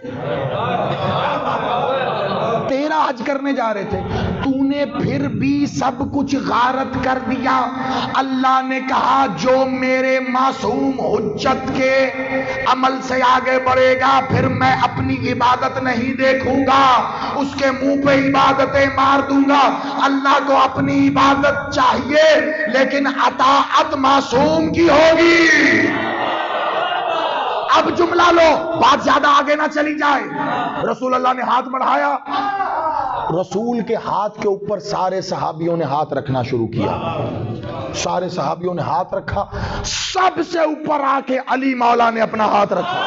تیرا حج کرنے جا رہے تھے، تو نے پھر بھی سب کچھ غارت کر دیا۔ اللہ نے کہا جو میرے معصوم حجت کے عمل سے آگے بڑھے گا پھر میں اپنی عبادت نہیں دیکھوں گا، اس کے منہ پہ عبادتیں مار دوں گا۔ اللہ کو اپنی عبادت چاہیے لیکن اطاعت معصوم کی ہوگی۔ اب جملہ لو، بات زیادہ آگے نہ چلی جائے۔ رسول اللہ نے ہاتھ بڑھایا، رسول کے ہاتھ کے اوپر سارے صحابیوں نے ہاتھ رکھنا شروع کیا، سارے صحابیوں نے ہاتھ رکھا، سب سے اوپر آ کے علی مولا نے اپنا ہاتھ رکھا۔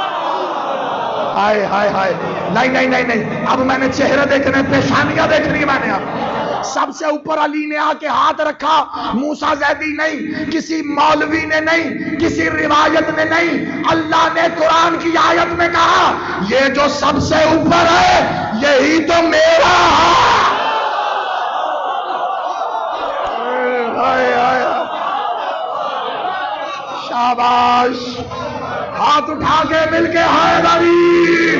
ہائے ہائے ہائے، نہیں نہیں نہیں نہیں، اب میں نے چہرے دیکھنے، پیشانیاں دیکھنی، میں نے اب سب سے اوپر علی نے آ کے ہاتھ رکھا، موسیٰ زیدی نہیں، کسی مولوی نے نہیں، کسی روایت نے نہیں، اللہ نے قرآن کی آیت میں کہا یہ جو سب سے اوپر ہے یہی تو میرا ہے۔ شاباش، ہاتھ اٹھا کے مل کے حیدری،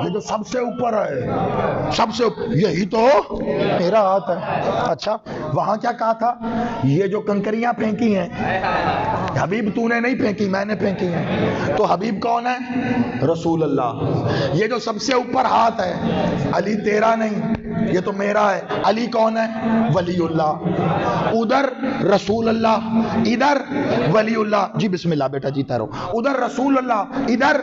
یہ جو سب سے اوپر ہے، سب سے اوپر یہی تو میرا ہاتھ ہے۔ اچھا وہاں کیا کہا تھا؟ یہ جو کنکریاں پھینکی ہیں حبیب تو نے نہیں پھینکی، میں نے پھینکی ہیں، تو حبیب کون ہے؟ رسول اللہ۔ یہ جو سب سے اوپر ہاتھ ہے علی تیرا نہیں، یہ تو میرا ہے۔ علی کون ہے؟ ولی اللہ۔ ادھر رسول اللہ، ادھر ولی اللہ۔ جی بسم اللہ بیٹا جیتا رہو۔ ادھر رسول اللہ، ادھر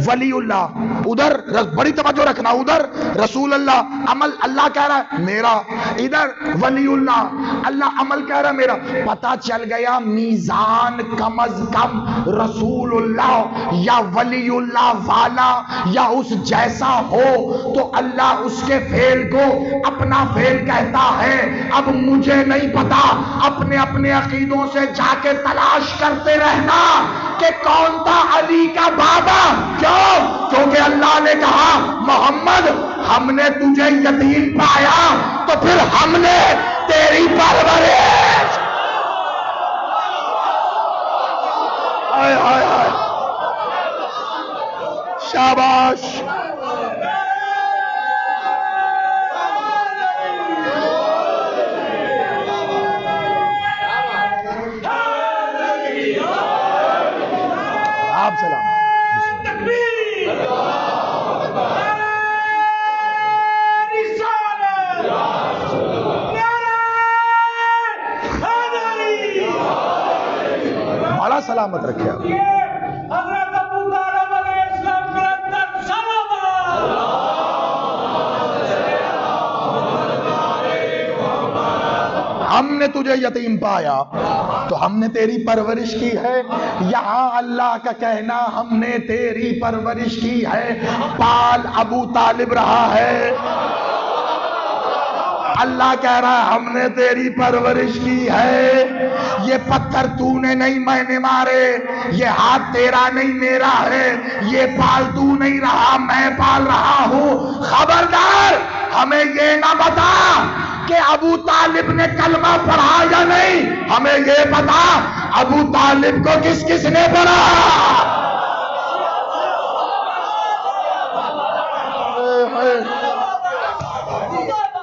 ولی اللہ، ادھر بڑی توجہ رکھنا، ادھر رسول اللہ عمل اللہ کہہ رہا ہے میرا، ادھر ولی اللہ اللہ عمل کہہ رہا ہے میرا۔ پتہ چل گیا میزان کم از کم رسول اللہ یا ولی اللہ والا یا اس جیسا ہو تو اللہ اس کے فعل کو اپنا فعل کہتا ہے۔ اب مجھے نہیں پتا، اپنے اپنے عقیدوں سے جا کے تلاش کرتے رہنا کہ کون تھا علی کا بابا۔ کیوں؟ کیونکہ اللہ نے کہا محمد ہم نے تجھے یتیم پایا تو پھر ہم نے تیری پرورش۔ آئے آئے آئے، شاباش۔ آپ سلام۔ ہم نے تجھے یتیم پایا تو ہم نے تیری پرورش کی ہے. یہاں اللہ کا کہنا ہم نے تیری پرورش کی ہے، پال ابو طالب رہا ہے. اللہ کہہ رہا ہے ہم نے تیری پرورش کی ہے. یہ پتھر تو نے نہیں میں نے مارے، یہ ہاتھ تیرا نہیں میرا ہے، یہ پال تو نہیں رہا میں پال رہا ہوں. خبردار ہمیں یہ نہ بتا کہ ابو طالب نے کلمہ پڑھا یا نہیں، ہمیں یہ بتا ابو طالب کو کس کس نے پڑھا.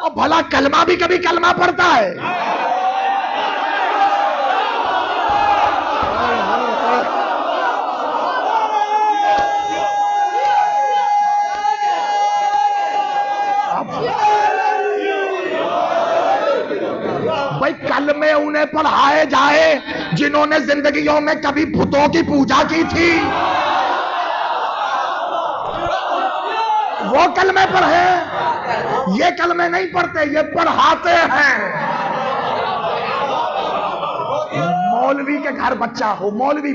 اور بھلا کلمہ بھی کبھی کلمہ پڑھتا ہے؟ بھائی کلمے انہیں پڑھائے جائے جنہوں نے زندگیوں میں کبھی بتوں کی پوجا کی تھی، وہ کلمے پڑھے. یہ کلمے نہیں پڑھتے، یہ پڑھاتے ہیں. مولوی کے گھر بچہ ہو، مولوی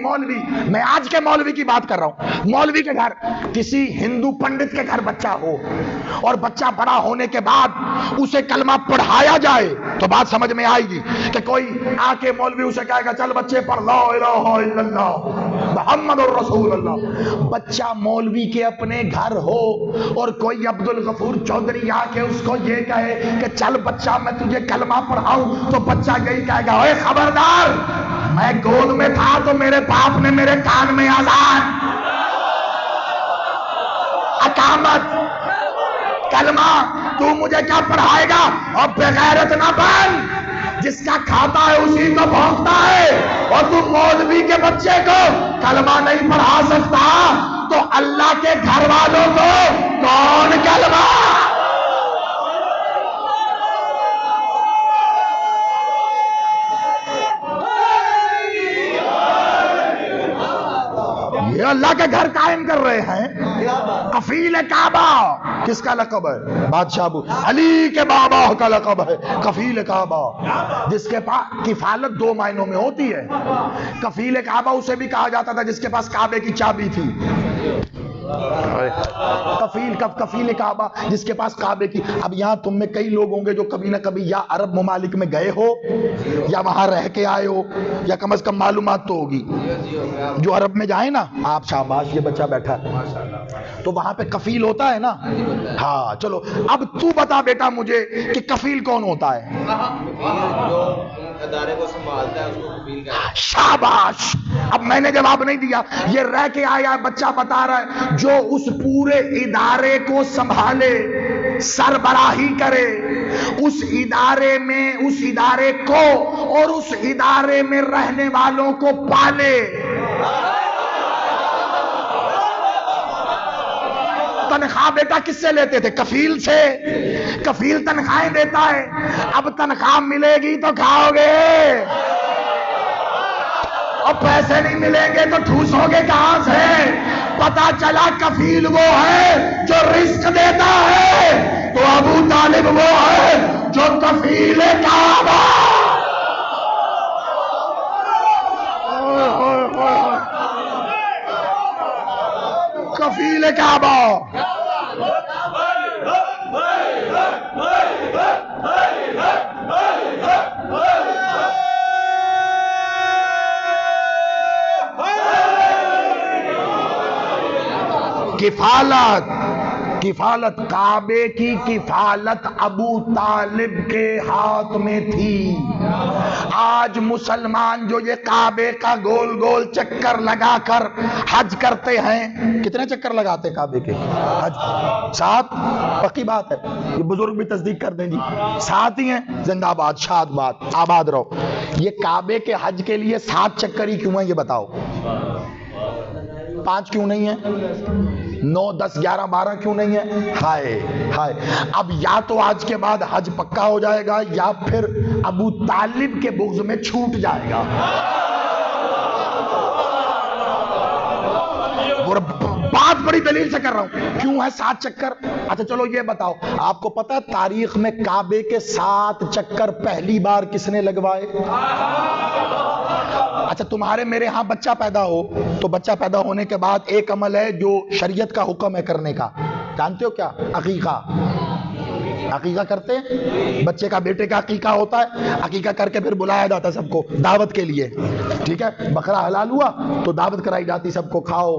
میں آج کے مولوی کی بات کر رہا ہوں، مولوی کے گھر کسی ہندو پنڈت کے گھر بچہ ہو اور بچہ بڑا ہونے کے بعد اسے کلمہ پڑھایا جائے تو بات سمجھ میں آئے گی کہ کوئی آ کے مولوی اسے کہے گا چل بچے پڑھ لا الہ الا اللہ محمد الرسول اللہ. بچہ مولوی کے اپنے گھر ہو اور کوئی عبد الغفور چودھری آ کے اس کو یہ کہے کہ چل بچہ میں تجھے کلمہ پڑھاؤں تو بچہ یہی کہے گا اے خبردار، میں گود میں تھا تو میرے باپ نے میرے کان میں اذان اقامت کلمہ، تو مجھے کیا پڑھائے گا؟ اور بغیرت نہ بن، جس کا کھاتا ہے اسی کو بھونکتا ہے. اور تو مولوی کے بچے کو کلمہ نہیں پڑھا سکتا تو اللہ کے گھر والوں کو کون کلمہ؟ یہ اللہ کے گھر قائم کر رہے ہیں. کفیل کعبہ کس کا لقب ہے؟ بادشاہ ابو علی کے بابا کا لقب ہے کفیل کعبہ، جس کے پاس کفالت دو معنوں میں ہوتی ہے. کفیل کعبہ اسے بھی کہا جاتا تھا جس کے پاس کعبے کی چابی تھی. کفیل کعبہ جس کے پاس کعبے کی. اب یہاں تم میں کئی لوگ ہوں گے جو کبھی نہ کبھی یا عرب ممالک میں گئے ہو یا وہاں رہ کے آئے ہو یا کم از کم معلومات تو ہوگی. جو عرب میں جائیں نا آپ، شاباش یہ بچہ بیٹھا ہے تو وہاں پہ کفیل ہوتا ہے نا. ہاں چلو اب تو بتا بیٹا مجھے کہ کفیل کون ہوتا ہے؟ ادارے کو سنبھالتا ہے اس کو کفیل کہتے ہیں. شاباش. اب میں نے جواب نہیں دیا، یہ رہ کے آیا بچہ بتا رہا ہے جو اس پورے ادارے کو سنبھالے، سربراہی کرے، اس ادارے میں اس ادارے کو اور اس ادارے میں رہنے والوں کو پالے. تنخواہ بیٹا کس سے لیتے تھے؟ کفیل سے. کفیل تنخواہیں دیتا ہے. اب تنخواہ ملے گی تو کھاؤ گے اور پیسے نہیں ملیں گے تو ٹھوسو گے کہاں سے؟ پتا چلا کفیل وہ ہے جو رزق دیتا ہے تو ابو طالب وہ ہے جو کفیل کعبہ. کفیل کعبہ. کفالت کعبے کی کفالت ابو طالب کے ہاتھ میں تھی. آج مسلمان جو یہ کعبے کا گول گول چکر لگا کر حج کرتے ہیں، کتنے چکر لگاتے ہیں کعبے کے؟ حج 7. پکی بات ہے، یہ بزرگ بھی تصدیق کر دیں جی 7 ہی ہیں. زندہ باد، شاد باد، آباد رہو. یہ کعبے کے حج کے لیے 7 چکر ہی کیوں ہیں یہ بتاؤ؟ 5 کیوں نہیں ہے؟ 9 10 11 12 کیوں نہیں ہے؟ ہائے ہائے. اب یا تو آج کے بعد حج پکا ہو جائے گا یا پھر ابو طالب کے بغض میں چھوٹ جائے گا. بات بڑی دلیل سے کر رہا ہوں. کیوں ہے 7 چکر؟ اچھا چلو یہ بتاؤ, آپ کو پتا تاریخ میں کعبے کے 7 چکر پہلی بار کس نے لگوائے؟ اچھا تمہارے میرے ہاں بچہ پیدا ہو تو بچہ پیدا ہونے کے بعد ایک عمل ہے جو شریعت کا حکم ہے کرنے کا, جانتے ہو کیا؟ عقیقہ. عقیقہ کرتے ہیں, بچے کا بیٹے کا عقیقہ ہوتا ہے, عقیقہ کر کے پھر بلایا جاتا ہے سب کو دعوت کے لیے, ٹھیک ہے؟ بکرا حلال ہوا تو دعوت کرائی جاتی, سب کو کھاؤ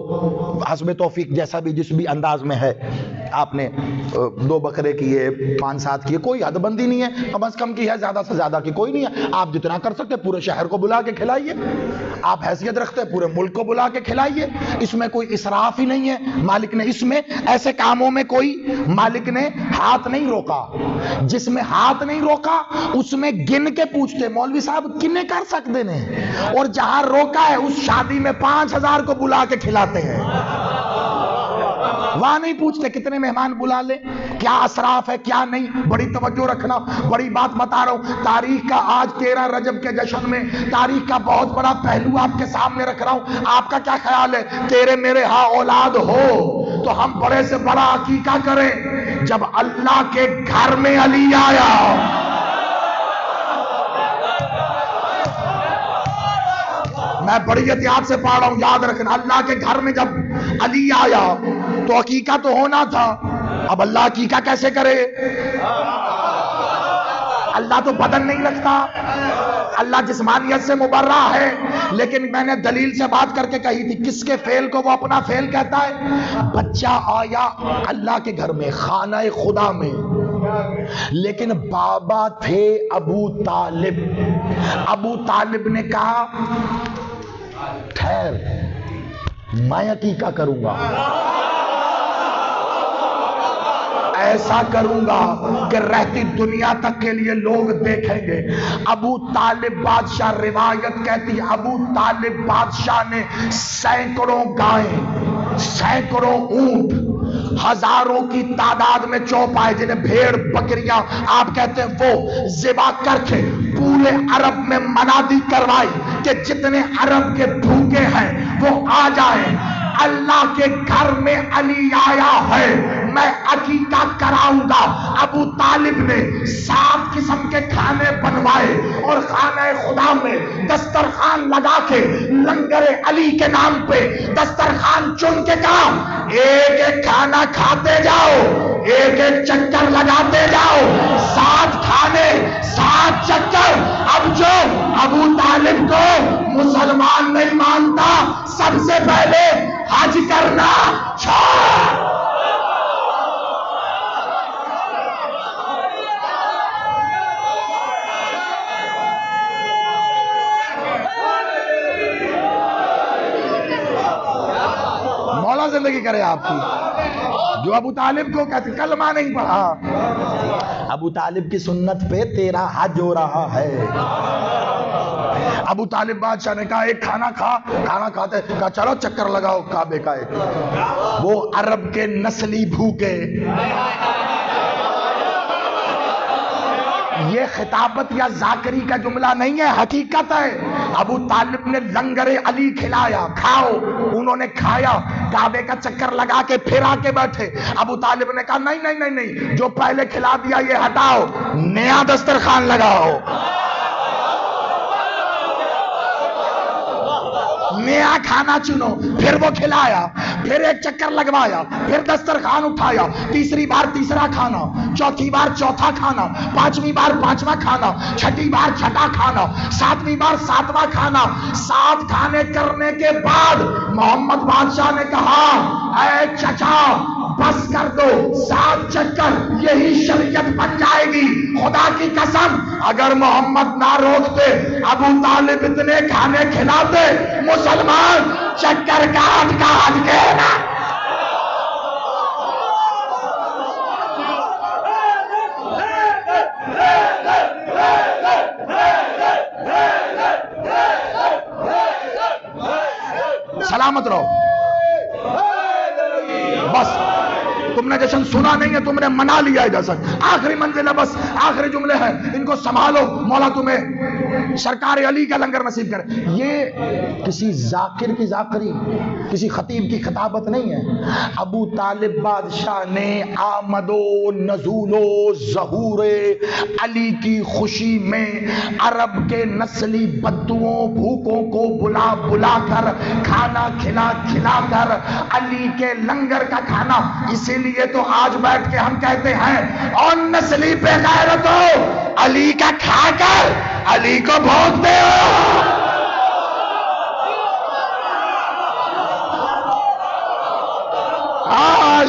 حسب توفیق, جیسا بھی جس بھی انداز میں ہے. آپ نے 2 بکرے کیے, 5-7 کیے, کوئی حد بندی نہیں ہے, کم از کم کی ہے, زیادہ سے زیادہ کی کوئی نہیں ہے. آپ جتنا کر سکتے پورے شہر کو بلا کے کھلائیے, آپ حیثیت رکھتے پورے ملک کو بلا کے کھلائیے, اس میں کوئی اسراف ہی نہیں ہے. مالک نے اس میں ایسے کاموں میں کوئی مالک نے ہاتھ نہیں روکا. جس میں ہاتھ نہیں روکا اس میں گن کے پوچھتے مولوی صاحب کنے کر سکتے نے, اور جہاں روکا ہے اس شادی میں 5000 کو بلا کے کھلاتے ہیں. وہاں نہیں پوچھتے کتنے مہمان بلا لے, کیا اسراف ہے کیا نہیں. بڑی توجہ رکھنا, بڑی بات بتا رہا ہوں. تاریخ کا آج 13 رجب کے جشن میں تاریخ کا بہت بڑا پہلو آپ کے سامنے رکھ رہا ہوں. آپ کا کیا خیال ہے تیرے میرے ہاں اولاد ہو تو ہم بڑے سے بڑا عقیقہ کریں؟ جب اللہ کے گھر میں علی آیا, میں بڑی احتیاط سے پڑھ رہا ہوں, یاد رکھنا, اللہ کے گھر میں جب علی آیا تو عقیقہ تو ہونا تھا. اب اللہ عقیقہ کیسے کرے؟ اللہ تو بدن نہیں رکھتا, اللہ جسمانیت سے مبرہ ہے. لیکن میں نے دلیل سے بات کر کے کہی تھی, کس کے فعل کو وہ اپنا فعل کہتا ہے؟ بچہ آیا اللہ کے گھر میں خانہ خدا میں, لیکن بابا تھے ابو طالب. ابو طالب نے کہا ٹھہر میں عقیقہ کروں گا, ایسا کروں گا کہ رہتی دنیا تک کے لیے لوگ دیکھیں گے. ابو طالب بادشاہ, روایت کہتی ابو طالب بادشاہ نے سینکڑوں گائیں, سینکڑوں اونٹ, ہزاروں کی تعداد میں چوپائے جنہیں بھیڑ بکریاں آپ کہتے ہیں وہ ذبح کر کے پورے عرب میں منادی کروائی کہ جتنے عرب کے بھوکے ہیں وہ آ جائیں. اللہ کے گھر میں علی آیا ہے, میں عقیقہ کراؤں گا. ابو طالب نے 7 قسم کے کھانے بنوائے اور خانہ خدا میں دسترخوان لگا کے لنگر علی کے نام پہ دسترخوان چن کے کہا ایک ایک کھانا کھاتے جاؤ, ایک ایک چکر لگاتے جاؤ, 7 کھانے 7 چکر. اب جو ابو طالب کو مسلمان نہیں مانتا سب سے پہلے حج کرنا چھوڑ. مولا زندگی کرے آپ کی. جو ابو طالب کو کہتے کلمہ نہیں پڑھا, ابو طالب کی سنت پہ تیرا حج ہو رہا ہے. ابو طالب بادشاہ نے کہا ایک کھانا کھا, کھانا کھاتے کہا چلو چکر لگاؤ کعبے کا ایک. وہ عرب کے نسلی بھوکے, یہ خطابت یا ذاکری کا جملہ نہیں ہے, حقیقت ہے. ابو طالب نے لنگر علی کھلایا, کھاؤ. انہوں نے کھایا, کعبے کا چکر لگا کے پھر آ کے بیٹھے. ابو طالب نے کہا نہیں نہیں نہیں نہیں, جو پہلے کھلا دیا یہ ہٹاؤ, نیا دسترخوان لگاؤ. نیا کھانا چنو. پھر وہ کھلایا, پھر ایک چکر لگوایا, پھر دسترخوان اٹھایا, تیسری بار تیسرا کھانا, چوتھی بار چوتھا کھانا, پانچویں بار پانچواں کھانا, چھٹی بار چھٹا کھانا, ساتویں بار ساتواں کھانا. 7 کھانے کرنے کے بعد محمد بادشاہ نے کہا اے چچا بس کر دو, 7 چکر یہی شریعت بن جائے گی. خدا کی قسم اگر محمد نہ روکتے ابو طالب اتنے کھانے کھلاتے مسلمان چکر کاٹ کاٹ کے نا. سلامت رہو. بس تم نے جشن سنا نہیں ہے، تم نے منا لیا ہے جشن. آخری منزل ہے، بس آخری جملے ہیں، ان کو سنبھالو. مولا تمہیں سرکار علی کا لنگر نصیب کرے. یہ کسی ذاکر کی ذاکری، کسی خطیب کی خطابت نہیں ہے. ابو طالب بادشاہ نے آمد و نزول و ظہور علی کی خوشی میں عرب کے نسلی بدوؤں بھوکوں کو بلا بلا کر کھانا کھلا کھلا کر علی کے لنگر کا کھانا. اسی لیے تو آج بیٹھ کے ہم کہتے ہیں اور نسلی پہ غیرت ہو، علی کا کھا کر علی کو بھونکتے ہو.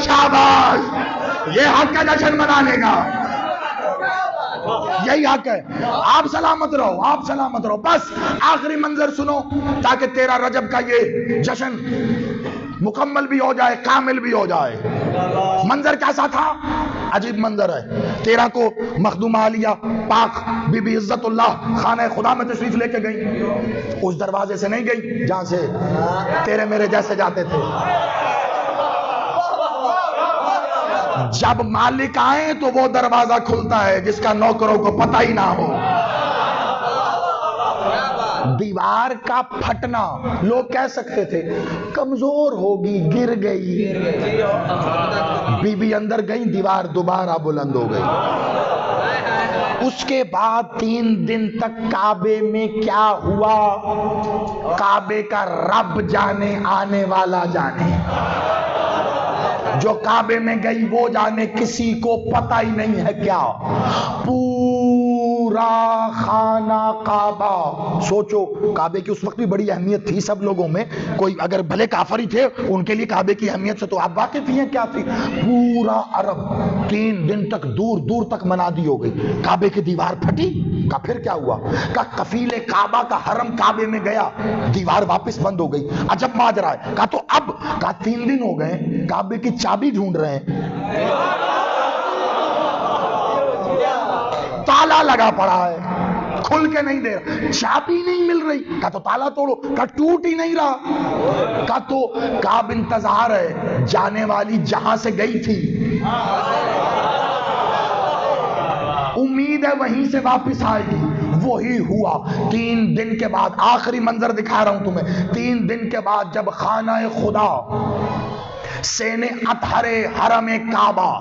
شاباش، یہ حق ہے جشن منانے کا، یہی حق ہے. آپ سلامت رہو، آپ سلامت رہو. بس آخری منظر سنو تاکہ 13 رجب کا یہ جشن مکمل بھی ہو جائے، کامل بھی ہو جائے. منظر کیسا تھا؟ عجیب منظر ہے. 13 کو مخدومہ عالیہ پاک بی بی عزت اللہ خانہ خدا میں تشریف لے کے گئی. اس دروازے سے نہیں گئی جہاں سے تیرے میرے جیسے جاتے تھے. جب مالک آئے تو وہ دروازہ کھلتا ہے جس کا نوکروں کو پتہ ہی نہ ہو. دیوار کا پھٹنا لوگ کہہ سکتے تھے کمزور ہوگی، گر گئی. بی بی اندر گئی، دیوار دوبارہ بلند ہو گئی. اس کے بعد 3 دن تک کعبے میں کیا ہوا کعبے کا رب جانے، آنے والا جانے. جو کعبے میں گئی وہ جانے، کسی کو پتہ ہی نہیں ہے کیا. پورا خانہ کعبہ، سوچو کعبے کی اس وقت بھی بڑی اہمیت تھی سب لوگوں میں. کوئی اگر بھلے کافر ہی تھے ان کے لیے کعبے کی اہمیت سے تو آپ واقف ہی ہیں کیا تھی. پورا عرب 3 دن تک دور دور تک منادی ہو گئی. کعبے کی دیوار پھٹی. کا پھر کیا ہوا؟ کا کفیل کعبہ کا حرم کعبے میں گیا، دیوار واپس بند ہو گئی. عجب ماجرا ہے. کہا تو اب کا 3 دن ہو گئے، کعبے کی چابی ڈھونڈ رہے ہیں، تالا لگا پڑا ہے، کھل کے نہیں دے رہا، چابی نہیں مل رہی. کہا تو تالا توڑو. کہا ٹوٹ ہی نہیں رہا. کہا تو کعب انتظار ہے، جانے والی جہاں سے گئی تھی امید ہے وہیں سے واپس آئے گی. وہی ہوا. 3 دن کے بعد آخری منظر دکھا رہا ہوں تمہیں. 3 دن کے بعد جب خانہ خدا سین اطہر حرم کعبہ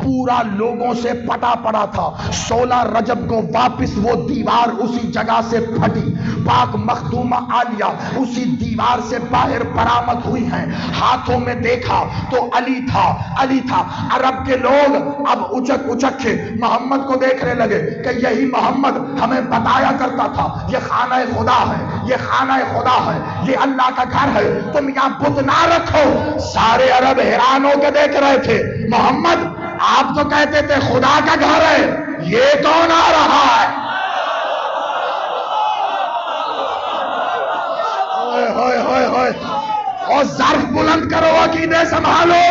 پورا لوگوں سے پٹا پڑا تھا، 16 رجب کو واپس وہ دیوار اسی جگہ سے پھٹی. پاک مخدومہ عالیہ اسی دیوار سے باہر برآمد ہوئی ہیں. ہاتھوں میں دیکھا تو علی تھا، علی تھا. عرب کے لوگ اب اچک اچک کے محمد کو دیکھنے لگے کہ یہی محمد ہمیں بتایا کرتا تھا یہ خانہ خدا ہے، یہ خانہ خدا ہے، یہ اللہ کا گھر ہے، تم یہاں بت نہ رکھو. سارے عرب حیران ہو کے دیکھ رہے تھے. محمد آپ تو کہتے تھے خدا کا گھر ہے، یہ کون آ رہا ہے؟ ہوئے ہوئے ہوئے. اور ظرف بلند کرو، عقیدے سنبھالو.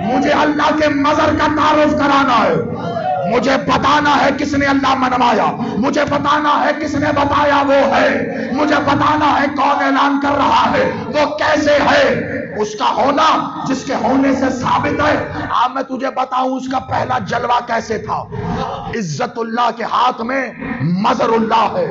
مجھے اللہ کے مظہر کا تعارف کرانا ہے. مجھے بتانا ہے کس نے اللہ منوایا، مجھے بتانا ہے کس نے بتایا وہ ہے، مجھے بتانا ہے کون اعلان کر رہا ہے، وہ کیسے ہے. اس کا ہونا جس کے ہونے سے ثابت ہے. میں تجھے بتاؤں اس کا پہلا جلوہ کیسے تھا. عزت اللہ کے ہاتھ میں مظہر اللہ ہے.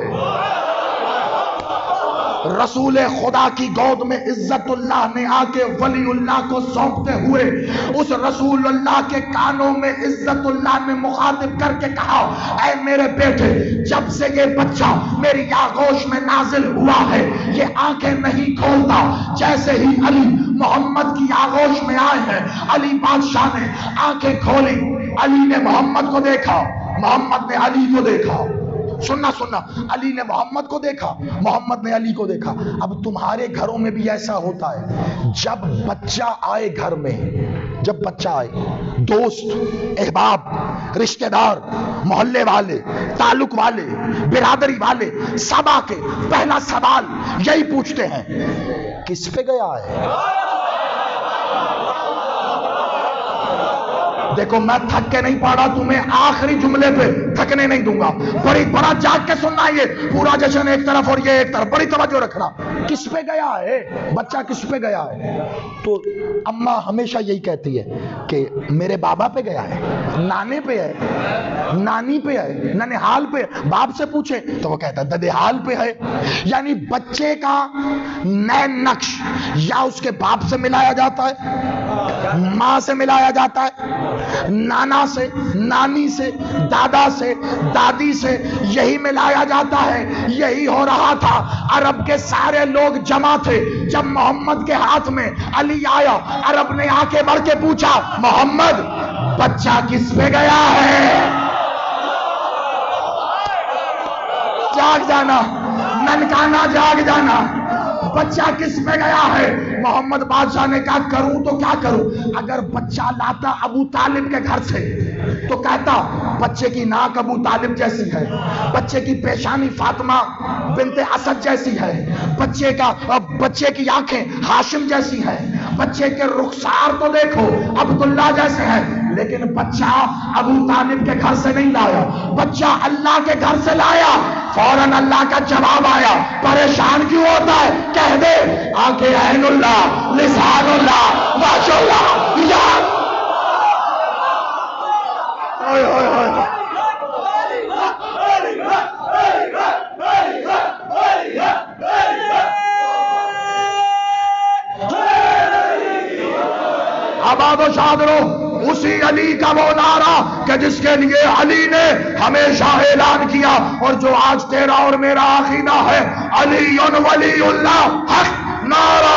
رسول خدا کی گود میں عزت اللہ نے آ کے ولی اللہ کو سونپتے ہوئے اس رسول اللہ کے کانوں میں عزت اللہ نے مخاطب کر کے کہا، اے میرے بیٹے، جب سے یہ بچہ میری آغوش میں نازل ہوا ہے یہ آنکھیں نہیں کھولتا. جیسے ہی علی محمد کی آغوش میں آئے ہیں، علی بادشاہ نے آنکھیں کھولی. علی نے محمد کو دیکھا، محمد نے علی کو دیکھا. سننا سننا، علی نے محمد کو دیکھا، محمد نے علی کو دیکھا. اب تمہارے گھروں میں بھی ایسا ہوتا ہے، جب بچہ آئے گھر میں، جب بچہ آئے، دوست احباب رشتہ دار محلے والے تعلق والے برادری والے سب آ کے پہلا سوال یہی پوچھتے ہیں، کس پہ گیا ہے؟ دیکھو میں تھک کے نہیں پڑھا تمہیں آخری جملے پہ تھکنے نہیں دوں گا. بڑا جاگ کے سننا. یہ پورا جشن ایک طرف اور یہ ایک طرف, بڑی توجہ رکھنا. کس پہ گیا ہے بچہ, کس پہ گیا ہے؟ تو اماں ہمیشہ یہی کہتی ہے کہ میرے بابا پہ گیا ہے, نانے پہ ہے, نانی پہ ہے, ننہال پہ ہے. باپ سے پوچھے تو وہ کہتا ہے ددھیال پہ ہے. یعنی بچے کا نئے نقش یا اس کے باپ سے ملایا جاتا ہے, ماں سے ملایا جاتا ہے, نانا سے, نانی سے, دادا سے, دادی سے, یہی ملایا جاتا ہے. یہی ہو رہا تھا. عرب کے سارے لوگ جمع تھے. جب محمد کے ہاتھ میں علی آیا, عرب نے آ کے بڑھ کے پوچھا محمد بچہ کس پہ گیا ہے؟ جاگ جانا, ننکانا جاگ جانا. بچہ کس پہ گیا ہے؟ محمد بادشاہ نے کہا کروں تو کیا کروں. اگر بچہ لاتا ابو طالب کے گھر سے تو کہتا بچے کی ناک ابو طالب جیسی ہے, بچے کی پیشانی فاطمہ بنت اسد جیسی ہے, بچے کی آنکھیں ہاشم جیسی ہے, بچے کے رخسار تو دیکھو عبداللہ جیسے ہیں. لیکن بچہ ابو طالب کے گھر سے نہیں لایا, بچہ اللہ کے گھر سے لایا. فوراً اللہ کا جواب آیا. پریشان کیوں ہوتا ہے؟ کہہ دے آنکھیں عین اللہ, لسان اللہ, ماشاء اللہ. آباد و شاد رہو. اسی علی کا وہ نعرہ کہ جس کے لیے علی نے ہمیشہ اعلان کیا, اور جو آج تیرا اور میرا عقیدہ ہے, علی ولی اللہ حق. نعرہ